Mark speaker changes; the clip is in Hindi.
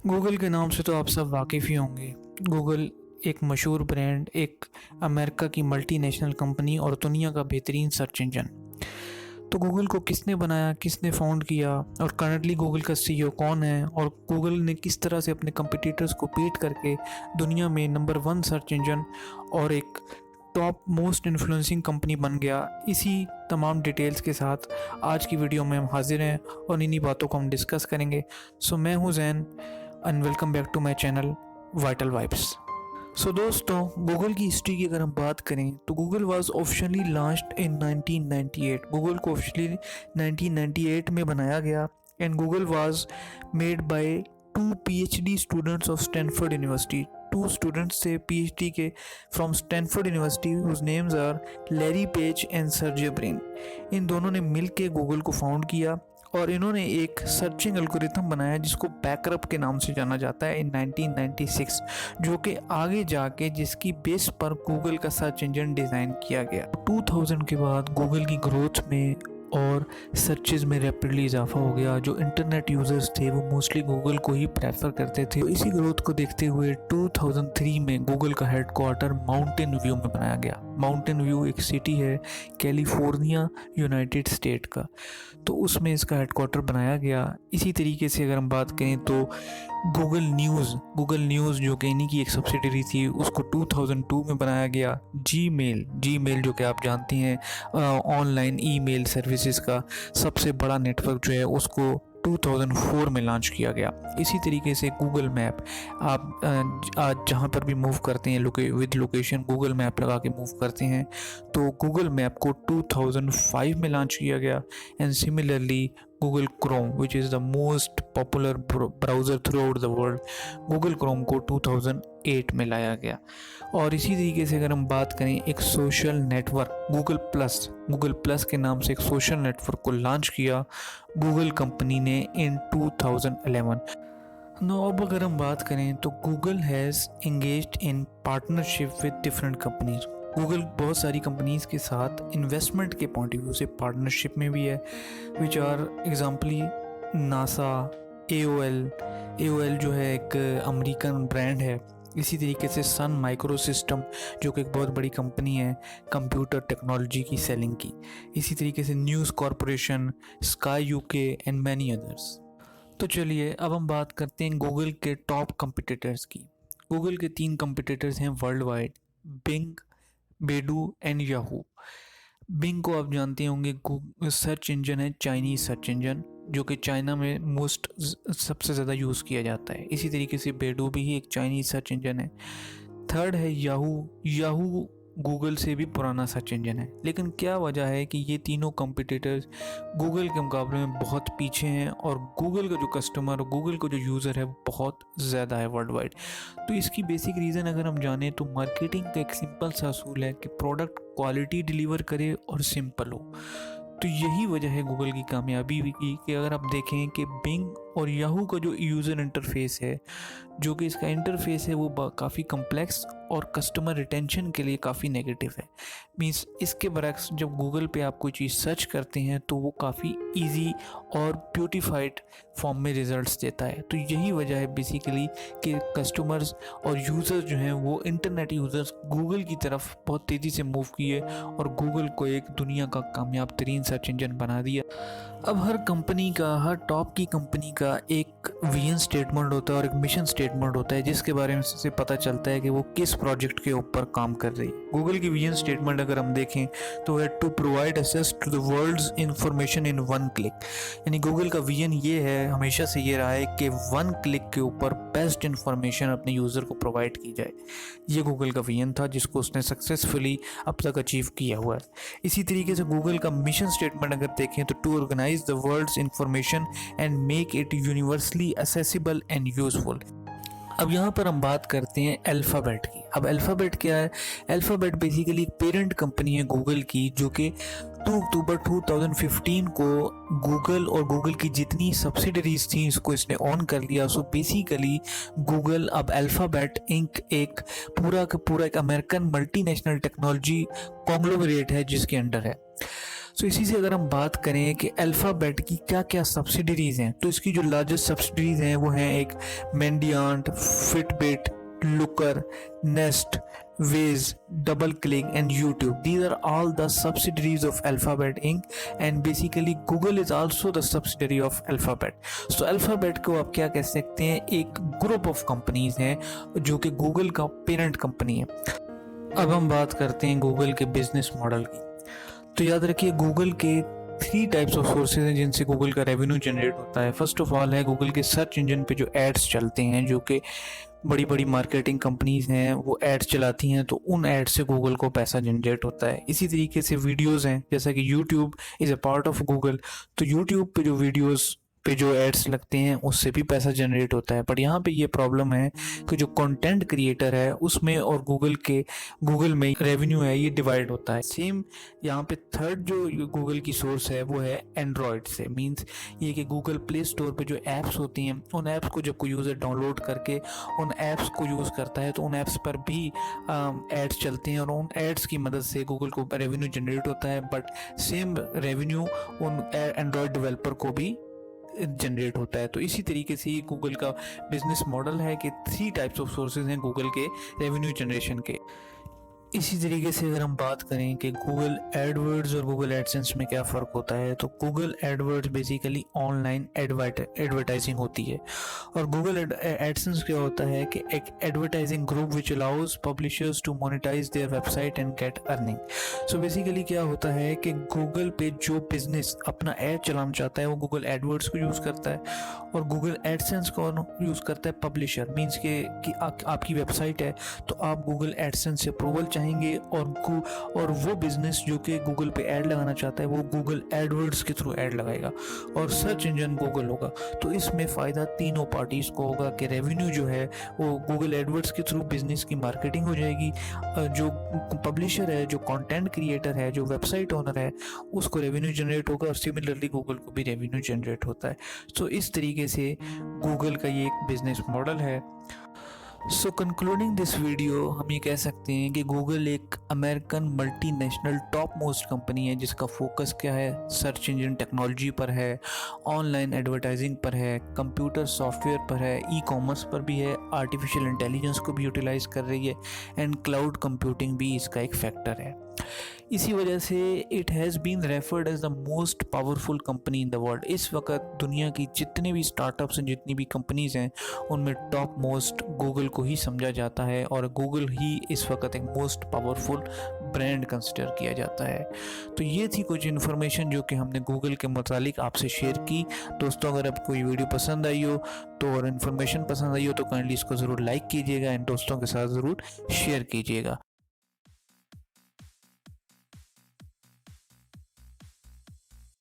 Speaker 1: गूगल के नाम से तो आप सब वाकिफ़ ही होंगे। गूगल एक मशहूर ब्रांड, एक अमेरिका की मल्टीनेशनल कंपनी और दुनिया का बेहतरीन सर्च इंजन। तो गूगल को किसने बनाया, किसने फाउंड किया और करंटली गूगल का सीईओ कौन है और गूगल ने किस तरह से अपने कंपटीटर्स को बीट करके दुनिया में नंबर 1 सर्च इंजन और एक टॉप मोस्ट इन्फ्लुएंसिंग कंपनी बन गया, इसी तमाम डिटेल्स के साथ आज की वीडियो में हम हाजिर हैं और इन्हीं बातों को हम डिस्कस करेंगे। सो मैं हूं Jain and welcome back to my channel vital vibes. So दोस्तों, गूगल की हिस्ट्री की अगर हम बात करें तो Google was officially launched in 1998। Google को ऑफिशियली 1998 में बनाया गया and Google was made by 2 PhD students of Stanford University. 2 students थे PhD के from Stanford University whose names are Larry Page and Sergey Brin. इन दोनों ने मिल के गूगल को फाउंड किया और इन्होंने एक सर्चिंग एल्गोरिथम बनाया जिसको बैकरप के नाम से जाना जाता है इन 1996, जो कि आगे जाके जिसकी बेस पर गूगल का सर्च इंजन डिज़ाइन किया गया। 2000 के बाद गूगल की ग्रोथ में और सर्चेज में रैपिडली इजाफा हो गया। जो इंटरनेट यूज़र्स थे वो मोस्टली गूगल को ही प्रेफर करते थे। तो इसी ग्रोथ को देखते हुए 2003 में गूगल का हेडक्वार्टर माउंटेन व्यू में बनाया गया। माउंटेन व्यू एक सिटी है कैलिफोर्निया, यूनाइटेड स्टेट का, तो उसमें इसका हेडक्वार्टर बनाया गया। इसी तरीके से अगर हम बात करें तो गूगल न्यूज़ जो कि इन्हीं की एक सब्सिडरी थी, उसको 2002 में बनाया गया। जीमेल जो कि आप जानते हैं ऑनलाइन ईमेल सर्विसेज का सबसे बड़ा नेटवर्क जो है, उसको 2004 में लॉन्च किया गया। इसी तरीके से गूगल मैप, आप आज जहाँ पर भी मूव करते हैं विद लोकेशन गूगल मैप लगा के मूव करते हैं, तो गूगल मैप को 2005 में लॉन्च किया गया। And similarly Google Chrome which is the most popular browser through out the world, Google Chrome को 2008 में लाया गया। और इसी तरीके से अगर हम बात करें एक सोशल नेटवर्क गूगल प्लस के नाम से एक सोशल नेटवर्क को लॉन्च किया गूगल कंपनी ने इन 2011। अब अगर हम बात करें तो Google has engaged in partnership with different companies. Google बहुत सारी कंपनीज़ के साथ इन्वेस्टमेंट के पॉइंट ऑफ व्यू से पार्टनरशिप में भी है, which are exemplary NASA, AOL जो है एक अमेरिकन ब्रांड है। इसी तरीके से सन माइक्रो सिस्टम जो कि एक बहुत बड़ी कंपनी है कंप्यूटर टेक्नोलॉजी की सेलिंग की। इसी तरीके से news corporation, sky UK and many others. तो चलिए अब हम बात करते हैं गूगल के टॉप कंपिटिटर्स की। गूगल के 3 कंपिटिटर्स हैं world wide, Bing, Baidu and Yahoo. Bing को आप जानते होंगे सर्च इंजन है, चाइनीज़ सर्च इंजन जो कि चाइना में सबसे ज़्यादा यूज़ किया जाता है। इसी तरीके से बेडू भी एक चाइनीज़ सर्च इंजन है। थर्ड है याहू गूगल से भी पुराना सर्च इंजन है। लेकिन क्या वजह है कि ये तीनों कंपिटिटर्स गूगल के मुकाबले में बहुत पीछे हैं और गूगल का जो कस्टमर, गूगल का जो यूज़र है वो बहुत ज़्यादा है वर्ल्ड वाइड। तो इसकी बेसिक रीज़न अगर हम जानें तो मार्केटिंग का एक सिंपल सा असूल है कि प्रोडक्ट क्वालिटी डिलीवर करे और सिंपल हो। तो यही वजह है गूगल की कामयाबी की कि अगर आप देखें कि बिंग और याहू का जो यूज़र इंटरफेस है, जो कि इसका इंटरफेस है वो काफ़ी कम्प्लेक्स और कस्टमर रिटेंशन के लिए काफ़ी नेगेटिव है। मींस इसके बरक्स जब गूगल पे आप कोई चीज़ सर्च करते हैं तो वो काफ़ी इजी और ब्यूटीफाइड फॉर्म में रिजल्ट्स देता है। तो यही वजह है बेसिकली कि कस्टमर्स और यूज़र्स जो हैं वो इंटरनेट यूज़र्स गूगल की तरफ बहुत तेज़ी से मूव किए और गूगल को एक दुनिया का कामयाब तरीन सर्च इंजन बना दिया। अब हर कंपनी का, हर टॉप की कंपनी का एक विजन स्टेटमेंट होता है और एक मिशन स्टेटमेंट होता है जिसके बारे में से पता चलता है कि वो किस प्रोजेक्ट के ऊपर काम कर रही है। गूगल की विजन स्टेटमेंट अगर हम देखें तो है to provide access to the world's information in 1 click. यानी गूगल का विजन ये है, हमेशा से ये रहा है कि 1 क्लिक के ऊपर बेस्ट इंफॉर्मेशन अपने यूज़र को प्रोवाइड की जाए। ये गूगल का विजन था जिसको उसने सक्सेसफुली अब तक अचीव किया हुआ है। इसी तरीके से गूगल का मिशन स्टेटमेंट अगर देखें तो to organise the world's information and make it universally accessible and useful. अब यहाँ पर हम बात करते हैं अल्फ़ाबेट की। अब अल्फ़ाबेट क्या है? अल्फ़ाबेट बेसिकली एक पेरेंट कंपनी है गूगल की, जो कि 2 अक्टूबर 2015 को गूगल और गूगल की जितनी सब्सिडरीज थी इसको इसने ऑन कर लिया। सो बेसिकली गूगल अब अल्फ़ाबेट इंक एक पूरा का पूरा एक अमेरिकन मल्टीनेशनल टेक्नोलॉजी कॉन्ग्लोमरेट है जिसके अंडर है। सो इसी से अगर हम बात करें कि अल्फ़ाबेट की क्या क्या सब्सिडरीज़ हैं, तो इसकी जो लार्जेस्ट सब्सिडरीज़ हैं वो हैं एक Mandiant, Fitbit, Looker, Nest, Waze, DoubleClick and YouTube. These are all the subsidiaries of Alphabet Inc. And basically Google is also the subsidiary of Alphabet. So Alphabet को आप क्या कह सकते हैं, एक ग्रुप ऑफ कंपनीज हैं जो कि गूगल का पेरेंट कंपनी है। अब हम बात करते हैं गूगल के बिजनेस मॉडल की। तो याद रखिए गूगल के 3 टाइप्स ऑफ सोर्सेज हैं जिनसे गूगल का रेवेन्यू जनरेट होता है। फर्स्ट ऑफ ऑल है गूगल के सर्च इंजन पे जो एड्स चलते हैं, जो कि बड़ी बड़ी मार्केटिंग कंपनीज हैं वो एड्स चलाती हैं, तो उन एड्स से गूगल को पैसा जनरेट होता है। इसी तरीके से वीडियोस हैं, जैसा कि YouTube is a part of Google, तो यूट्यूब पे जो वीडियोस पे जो एड्स लगते हैं उससे भी पैसा जनरेट होता है। बट यहाँ पे ये प्रॉब्लम है कि जो कंटेंट क्रिएटर है उसमें और गूगल में रेवेन्यू है ये डिवाइड होता है। सेम यहाँ पे थर्ड जो गूगल की सोर्स है वो है एंड्रॉयड से। मींस ये कि गूगल प्ले स्टोर पे जो ऐप्स होती हैं उन ऐप्स को जब कोई यूज़र डाउनलोड करके उन ऐप्स को यूज़ करता है तो उन ऐप्स पर भी एड्स चलते हैं और उन एड्स की मदद से गूगल को रेवेन्यू जनरेट होता है। बट सेम रेवेन्यू उन एंड्रॉयड डेवलपर को भी जनरेट होता है। तो इसी तरीके से ये गूगल का बिजनेस मॉडल है कि 3 टाइप्स ऑफ सोर्सेज हैं गूगल के रेवेन्यू जनरेशन के। इसी तरीके से अगर हम बात करें कि गूगल एडवर्ड्स और गूगल एडसेंस में क्या फ़र्क होता है, तो Google AdWords basically online advertising होती है और गूगल एडसेंस क्या होता है कि एक advertising group which allows publishers to monetise their website and get earning. So basically क्या होता है कि गूगल पे जो बिजनेस अपना ऐड चलाना चाहता है वो गूगल एडवर्ड्स को यूज़ करता है और गूगल एडसेंस को यूज़ करता है पब्लिशर। मीन्स कि आपकी वेबसाइट है तो आप गूगल एडसेंस से अप्रूवल चाहेंगे और वो बिजनेस जो कि गूगल पे ऐड लगाना चाहता है वो गूगल एडवर्ड्स के थ्रू ऐड लगाएगा और सर्च इंजन गूगल होगा। तो इसमें फ़ायदा तीनों पार्टीज़ को होगा कि रेवेन्यू जो है वो गूगल एडवर्ड्स के थ्रू बिजनेस की मार्केटिंग हो जाएगी, जो पब्लिशर है, जो कंटेंट क्रिएटर है, जो वेबसाइट ओनर है, उसको रेवेन्यू जनरेट होगा और सिमिलरली गूगल को भी रेवेन्यू जनरेट होता है। सो इस तरीके से गूगल का ये एक बिजनेस मॉडल है। सो कंक्लूडिंग दिस वीडियो हम ये कह सकते हैं कि गूगल एक American multinational top most company है जिसका फोकस क्या है, सर्च इंजन टेक्नोलॉजी पर है, ऑनलाइन एडवर्टाइजिंग पर है, कंप्यूटर सॉफ्टवेयर पर है, ई कॉमर्स पर भी है, आर्टिफिशियल इंटेलिजेंस को भी यूटिलाइज कर रही है एंड क्लाउड कंप्यूटिंग भी इसका एक फैक्टर है। इसी वजह से it has been referred as the most powerful company in the world. इस वक्त दुनिया की जितने भी स्टार्टअप्स हैं, जितनी भी कंपनीज हैं, उनमें टॉप मोस्ट गूगल को ही समझा जाता है और गूगल ही इस वक्त एक मोस्ट पावरफुल ब्रांड कंसिडर किया जाता है। तो ये थी कुछ इन्फॉर्मेशन जो कि हमने गूगल के मुतालिक आपसे शेयर की। दोस्तों अगर आपको ये वीडियो पसंद आई हो तो और इन्फॉर्मेशन पसंद आई हो तो काइंडली इसको ज़रूर लाइक कीजिएगा एंड दोस्तों के साथ ज़रूर शेयर कीजिएगा।